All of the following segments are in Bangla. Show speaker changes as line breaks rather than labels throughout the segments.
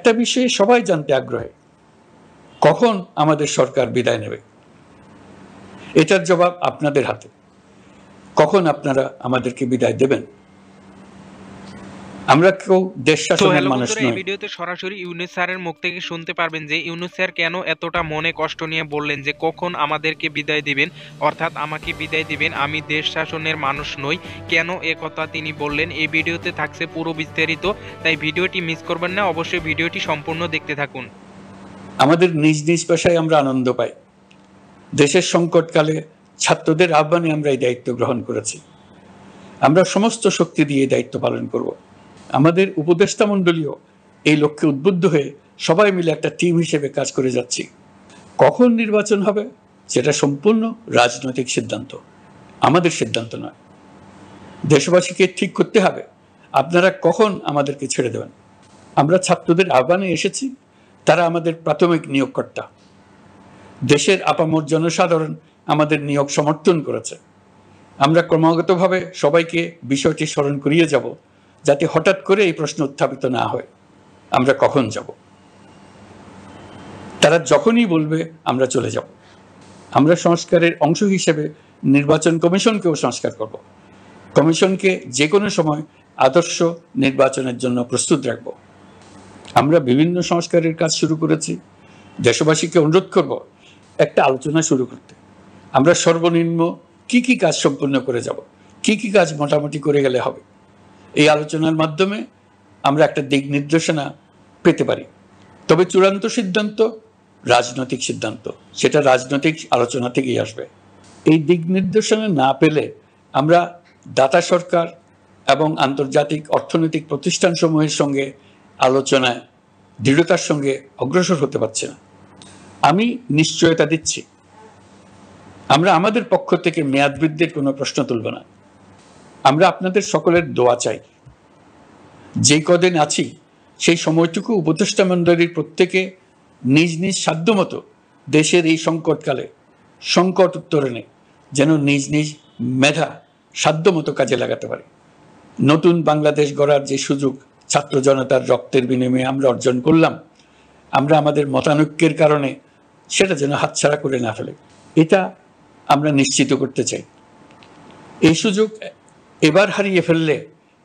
একটা বিষয়ে সবাই জানতে আগ্রহী, কখন আমাদের সরকার বিদায় নেবে। এটার জবাব আপনাদের হাতে। কখন আপনারা আমাদেরকে বিদায় দেবেন? আমরা কেউ দেশ শাসনের মানুষ নই।
এই ভিডিওতে সরাসরি ইউনূস স্যারের মুখ থেকে শুনতে পারবেন যে ইউনূস স্যার কেন এতটা মনে কষ্ট নিয়ে বললেন যে কখন আমাদেরকে বিদায় দিবেন, অর্থাৎ আমাকে বিদায় দিবেন, আমি দেশ শাসনের মানুষ নই। কেন এ কথা তিনি বললেন এই ভিডিওতে থাকছে পুরো বিস্তারিত, তাই ভিডিওটি মিস করবেন না, অবশ্যই ভিডিওটি সম্পূর্ণ দেখতে থাকুন।
আমাদের নিজ নিজ পেশায় আমরা আনন্দ পাই। দেশের সংকটকালে ছাত্রদের আহ্বানে আমরা এই দায়িত্ব গ্রহণ করেছি। আমরা সমস্ত শক্তি দিয়ে দায়িত্ব পালন করব। আমাদের উপদেষ্টা মণ্ডলীও এই লক্ষ্যে উদ্বুদ্ধ হয়ে সবাই মিলে একটা টিম হিসেবে কাজ করে যাচ্ছি। কখন নির্বাচন হবে সেটা সম্পূর্ণ রাজনৈতিক সিদ্ধান্ত, আমাদের সিদ্ধান্ত নয়। দেশবাসীকে ঠিক করতে হবে আপনারা কখন আমাদেরকে ছেড়ে দেবেন। আমরা ছাত্রদের আহ্বানে এসেছি, তারা আমাদের প্রাথমিক নিয়োগকর্তা। দেশের আপামর জনসাধারণ আমাদের নিয়োগ সমর্থন করেছে। আমরা ক্রমাগতভাবে সবাইকে বিষয়টি স্মরণ করিয়ে যাব, যাতে হঠাৎ করে এই প্রশ্ন উত্থাপিত না হয় আমরা কখন যাব। তারা যখনই বলবে আমরা চলে যাব। আমরা সংস্কারের অংশ হিসেবে নির্বাচন কমিশনকেও সংস্কার করব। কমিশনকে যে কোনো সময় আদর্শ নির্বাচনের জন্য প্রস্তুত রাখব। আমরা বিভিন্ন সংস্কারের কাজ শুরু করেছি। দেশবাসীকে অনুরোধ করব একটা আলোচনা শুরু করতে। আমরা সর্বনিম্ন কি কি কাজ সম্পূর্ণ করে যাব, কি কি কাজ মোটামুটি করে গেলে হবে। এই আলোচনার মাধ্যমে আমরা একটা দিক নির্দেশনা পেতে পারি। তবে চূড়ান্ত সিদ্ধান্ত রাজনৈতিক সিদ্ধান্ত, সেটা রাজনৈতিক আলোচনা থেকেই আসবে। এই দিক নির্দেশনা না পেলে আমরা দাতা সরকার এবং আন্তর্জাতিক অর্থনৈতিক প্রতিষ্ঠানসমূহের সঙ্গে আলোচনায় দৃঢ়তার সঙ্গে অগ্রসর হতে পারছি না। আমি নিশ্চয়তা দিচ্ছি, আমরা আমাদের পক্ষ থেকে মেয়াদ বৃদ্ধির কোনো প্রশ্ন তুলব না। আমরা আপনাদের সকলের দোয়া চাই। যেই কদিন আছি সেই সময়টুকু উপদেষ্টা মণ্ডলীর প্রত্যেকে নিজ নিজ সাধ্যমতো দেশের এই সংকটকালে সংকট উত্তরণে যেন নিজ নিজ মেধা সাধ্যমতো কাজে লাগাতে পারে। নতুন বাংলাদেশ গড়ার যে সুযোগ ছাত্র জনতার রক্তের বিনিময়ে আমরা অর্জন করলাম, আমরা আমাদের মতানৈক্যের কারণে সেটা যেন হাতছাড়া করে না ফেলে, এটা আমরা নিশ্চিত করতে চাই। এই সুযোগ এবার হারিয়ে ফেললে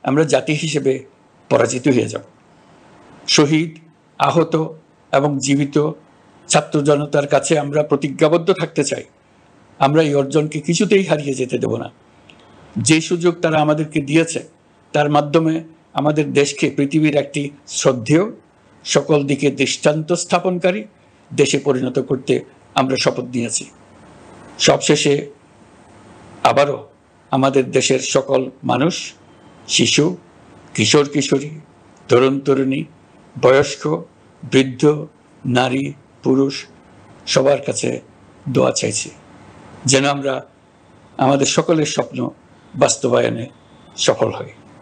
আমরা জাতি হিসেবে পরাজিত হয়ে যাব। শহীদ, আহত এবং জীবিত ছাত্র জনতার কাছে আমরা প্রতিজ্ঞাবদ্ধ থাকতে চাই। আমরা এই অর্জনকে কিছুতেই হারিয়ে যেতে দেব না। যে সুযোগ তারা আমাদেরকে দিয়েছে তার মাধ্যমে আমাদের দেশকে পৃথিবীর একটি শ্রদ্ধেয়, সকল দিকে দৃষ্টান্ত স্থাপনকারী দেশে পরিণত করতে আমরা শপথ নিয়েছি। সবশেষে আবারও আমাদের দেশের সকল মানুষ, শিশু, কিশোর কিশোরী, তরুণ তরুণী, বয়স্ক, বৃদ্ধ, নারী, পুরুষ সবার কাছে দোয়া চাইছি যেন আমরা আমাদের সকলের স্বপ্ন বাস্তবায়নে সফল হই।